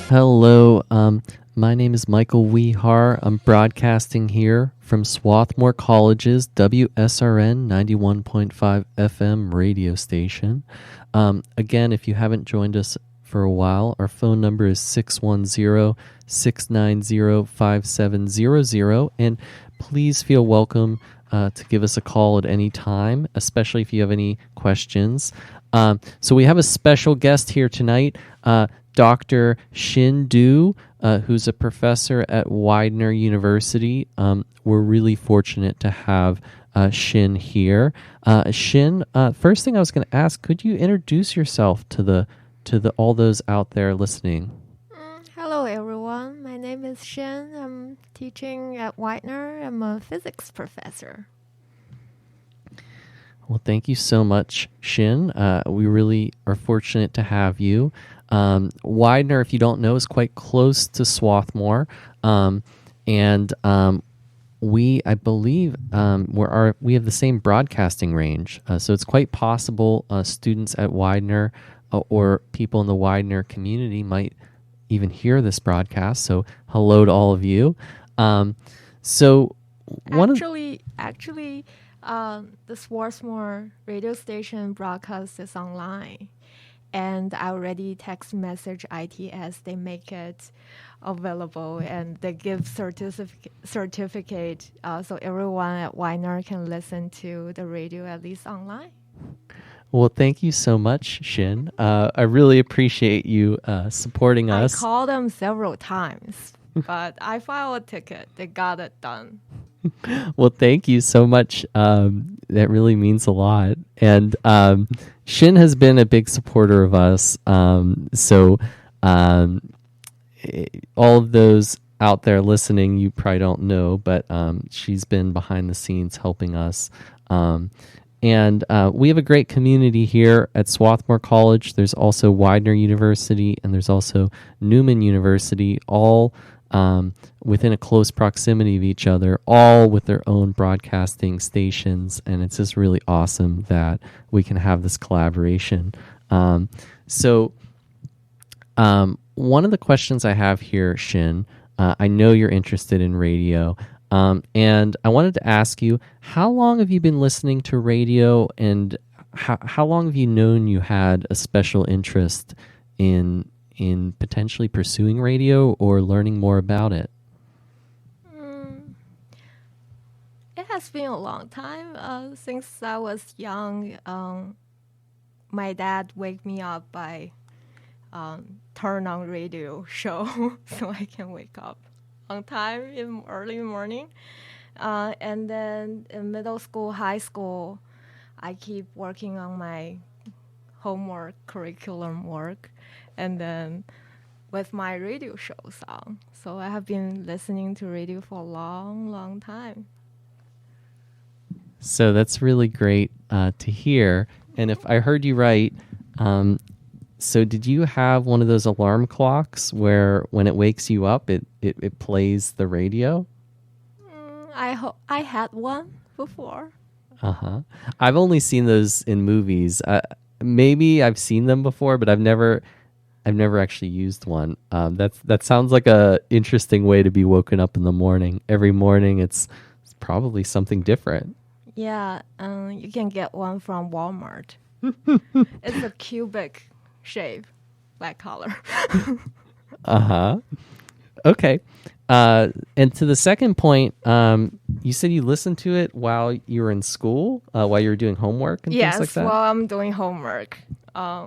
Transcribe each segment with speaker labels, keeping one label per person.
Speaker 1: Hello, my name is Michael Weehar. I'm broadcasting here from Swarthmore College's WSRN 91.5 FM radio station. Again, if you haven't joined us for a while, our phone number is 610-690-5700, and please feel welcome to give us a call at any time, especially if you have any questions. So we have a special guest here tonight, Dr. Shin Du, who's a professor at Widener University. We're really fortunate to have Shin here. Shin, first thing I was going to ask, could you introduce yourself to all those out there listening?
Speaker 2: Hello, everyone. My name is Shin. I'm teaching at Widener. I'm a physics professor.
Speaker 1: Well, thank you so much, Shin. We really are fortunate to have you. Widener, if you don't know, is quite close to Swarthmore, and I believe, we have the same broadcasting range, so it's quite possible students at Widener or people in the Widener community might even hear this broadcast. So, hello to all of you.
Speaker 2: Actually, the Swarthmore radio station broadcast is online. And I already text message ITS. They make it available and they give certificate so everyone at Widener can listen to the radio at least online.
Speaker 1: Well, thank you so much, Shin. I really appreciate you supporting us.
Speaker 2: I called them several times, but I filed a ticket. They got it done.
Speaker 1: Well, thank you so much. That really means a lot. And Shin has been a big supporter of us. So all of those out there listening, you probably don't know, but she's been behind the scenes helping us. And we have a great community here at Swarthmore College. There's also Widener University, and there's also Newman University, all within a close proximity of each other, all with their own broadcasting stations, and it's just really awesome that we can have this collaboration. So one of the questions I have here, Shin, I know you're interested in radio, and I wanted to ask you, how long have you been listening to radio, and how long have you known you had a special interest in potentially pursuing radio or learning more about it?
Speaker 2: It has been a long time. Since I was young, my dad wake me up by turn on radio show so I can wake up on time in early morning. And then in middle school, high school, I keep working on my homework, curriculum work, and then with my radio shows on. So I have been listening to radio for a long, long time.
Speaker 1: So that's really great to hear. And if I heard you right, so did you have one of those alarm clocks where when it wakes you up, it plays the radio?
Speaker 2: I had one before.
Speaker 1: Uh-huh. I've only seen those in movies. Maybe I've seen them before, but I've never actually used one. That sounds like a interesting way to be woken up in the morning. Every morning, it's probably something different.
Speaker 2: Yeah, you can get one from Walmart. It's a cubic shape, black color.
Speaker 1: Uh-huh. Okay. And to the second point, you said you listened to it while you were in school, while you were doing homework and things like that?
Speaker 2: Yes, while I'm doing homework,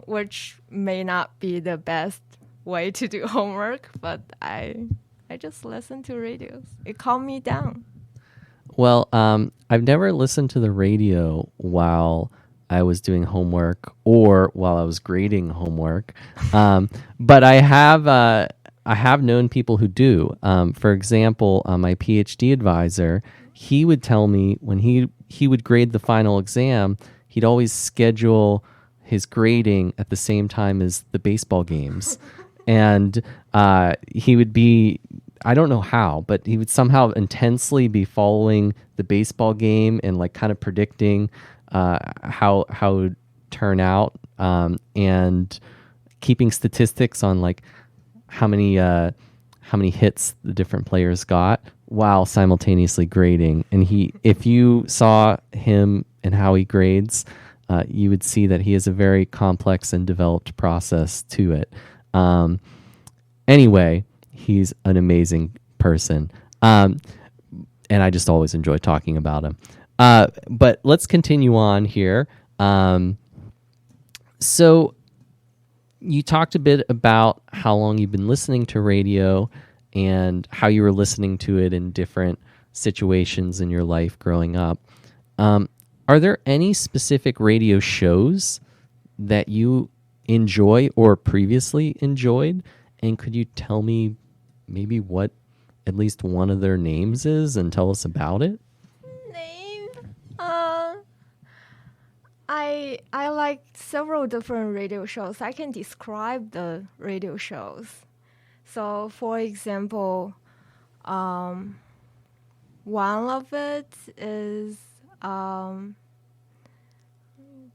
Speaker 2: which may not be the best way to do homework, but I just listen to radios. It calmed me down.
Speaker 1: Well, I've never listened to the radio while I was doing homework or while I was grading homework, but I have known people who do. For example, my PhD advisor, he would tell me when he would grade the final exam, he'd always schedule his grading at the same time as the baseball games. And he would be, I don't know how, but he would somehow intensely be following the baseball game and like kind of predicting how it would turn out, and keeping statistics on like how many hits the different players got while simultaneously grading. And if you saw him and how he grades, you would see that he has a very complex and developed process to it. Anyway, he's an amazing person. And I just always enjoy talking about him. But let's continue on here. So you talked a bit about how long you've been listening to radio and how you were listening to it in different situations in your life growing up. Are there any specific radio shows that you enjoy or previously enjoyed? And could you tell me maybe what at least one of their names is and tell us about it?
Speaker 2: Name? I like several different radio shows. I can describe the radio shows. So, for example, one of it is I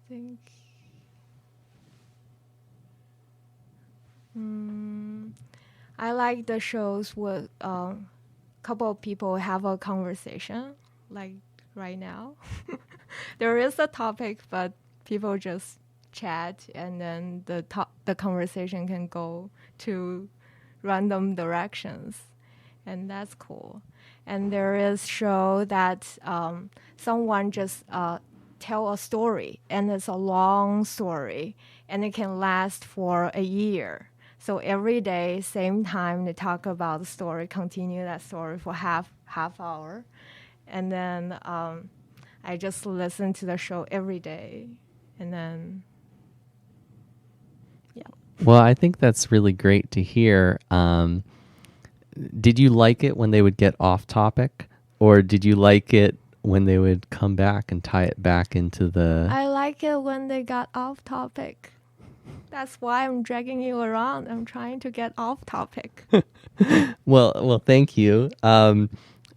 Speaker 2: think. I like the shows with a couple of people have a conversation, like right now. There is a topic, but people just chat, and then the conversation can go to random directions, and that's cool. And there is show that someone just tell a story, and it's a long story, and it can last for a year. So every day, same time, they talk about the story, continue that story for half hour, and then I just listen to the show every day, and then yeah.
Speaker 1: Well, I think that's really great to hear. Did you like it when they would get off topic, or did you like it when they would come back and tie it back into the...
Speaker 2: I like it when they got off topic. That's why I'm dragging you around. I'm trying to get off topic.
Speaker 1: Well, thank you. I'm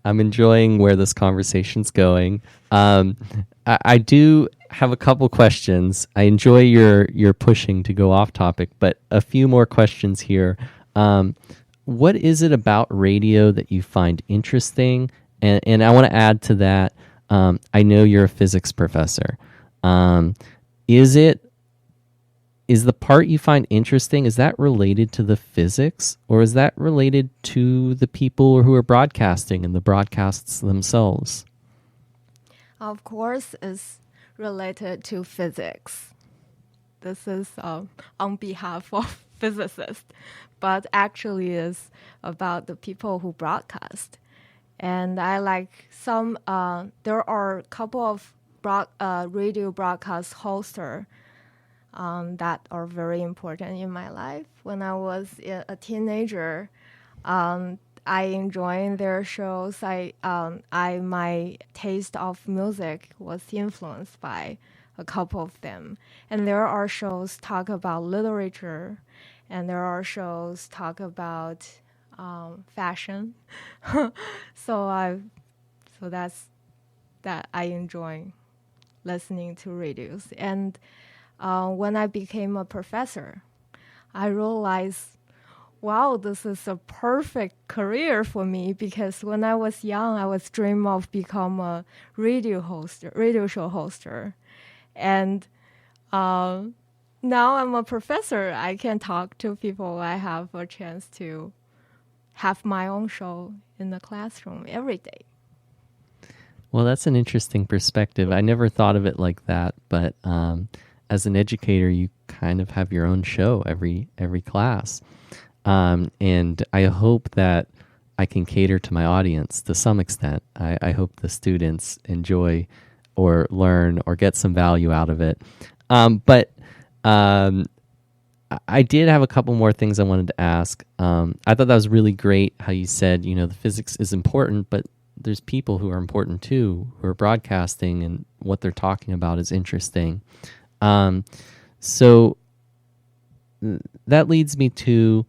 Speaker 1: enjoying where this conversation's going. I do have a couple questions. I enjoy your pushing to go off topic, but a few more questions here. What is it about radio that you find interesting? And I want to add to that, I know you're a physics professor. Is the part you find interesting, is that related to the physics, or is that related to the people who are broadcasting and the broadcasts themselves?
Speaker 2: Of course, it's related to physics. This is on behalf of physicists, but actually is about the people who broadcast. And I like some, there are a couple of radio broadcast hosts that are very important in my life. When I was a teenager, I enjoyed their shows. My taste of music was influenced by a couple of them. And there are shows talk about literature, and there are shows talk about fashion. So that's that I enjoy listening to radios. And when I became a professor, I realized, wow, this is a perfect career for me, because when I was young, I was dreaming of become a radio show hoster. And now I'm a professor. I can talk to people. I have a chance to have my own show in the classroom every day.
Speaker 1: Well, that's an interesting perspective. I never thought of it like that, but as an educator, you kind of have your own show every class. And I hope that I can cater to my audience to some extent. I hope the students enjoy or learn or get some value out of it. But I did have a couple more things I wanted to ask. I thought that was really great how you said, the physics is important, but there's people who are important too, who are broadcasting, and what they're talking about is interesting. So that leads me to,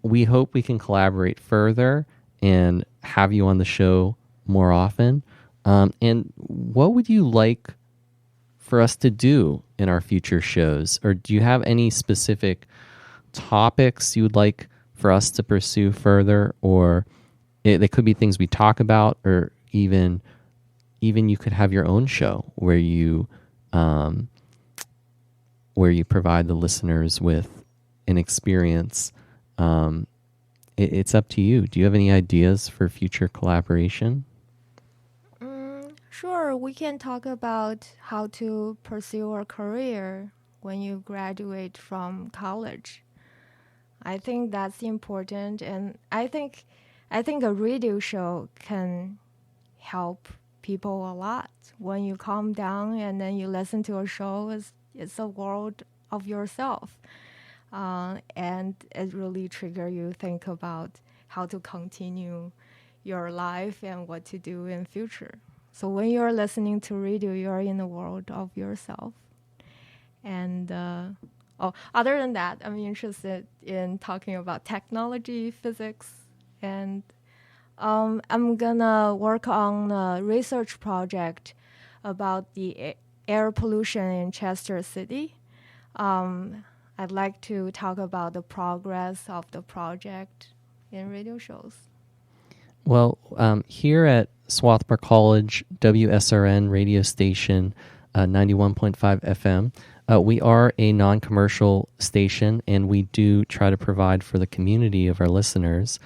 Speaker 1: we hope we can collaborate further and have you on the show more often. And what would you like for us to do in our future shows? Or do you have any specific topics you would like for us to pursue further, or they could be things we talk about, or even you could have your own show um, where you provide the listeners with an experience. It's up to you. Do you have any ideas for future collaboration?
Speaker 2: Sure, we can talk about how to pursue a career when you graduate from college. I think that's important, and I think a radio show can help people a lot. When you calm down and then you listen to a show, it's a world of yourself, and it really trigger you think about how to continue your life and what to do in future. So when you're listening to radio, you're in the world of yourself. And other than that, I'm interested in talking about technology, physics, and I'm gonna work on a research project about the air pollution in Chester City. I'd like to talk about the progress of the project in radio shows.
Speaker 1: Well, here at Swarthmore College WSRN radio station, 91.5 FM, we are a non-commercial station, and we do try to provide for the community of our listeners.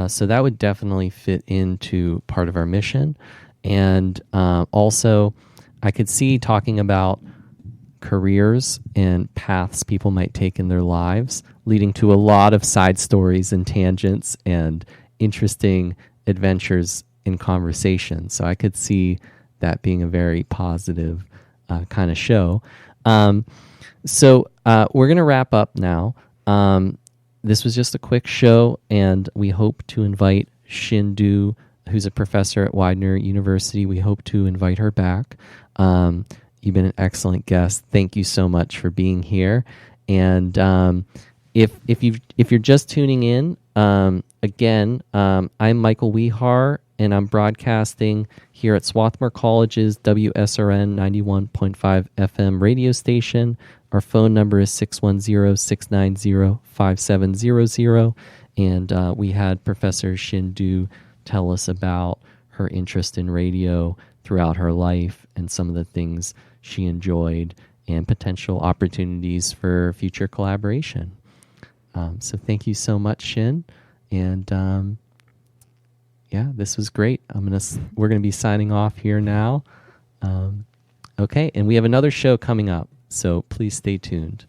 Speaker 1: So that would definitely fit into part of our mission. And also, I could see talking about careers and paths people might take in their lives, leading to a lot of side stories and tangents and interesting adventures in conversation. So I could see that being a very positive kind of show. So we're going to wrap up now. This was just a quick show, and we hope to invite Xin Du, who's a professor at Widener University. We hope to invite her back. You've been an excellent guest. Thank you so much for being here. And if you're just tuning in, again, I'm Michael Wehar, and I'm broadcasting here at Swarthmore College's WSRN 91.5 FM radio station. Our phone number is 610-690-5700. And we had Professor Xin Du tell us about her interest in radio throughout her life and some of the things she enjoyed and potential opportunities for future collaboration. So thank you so much, Xin. And yeah, this was great. We're gonna be signing off here now. Okay, and we have another show coming up, so please stay tuned.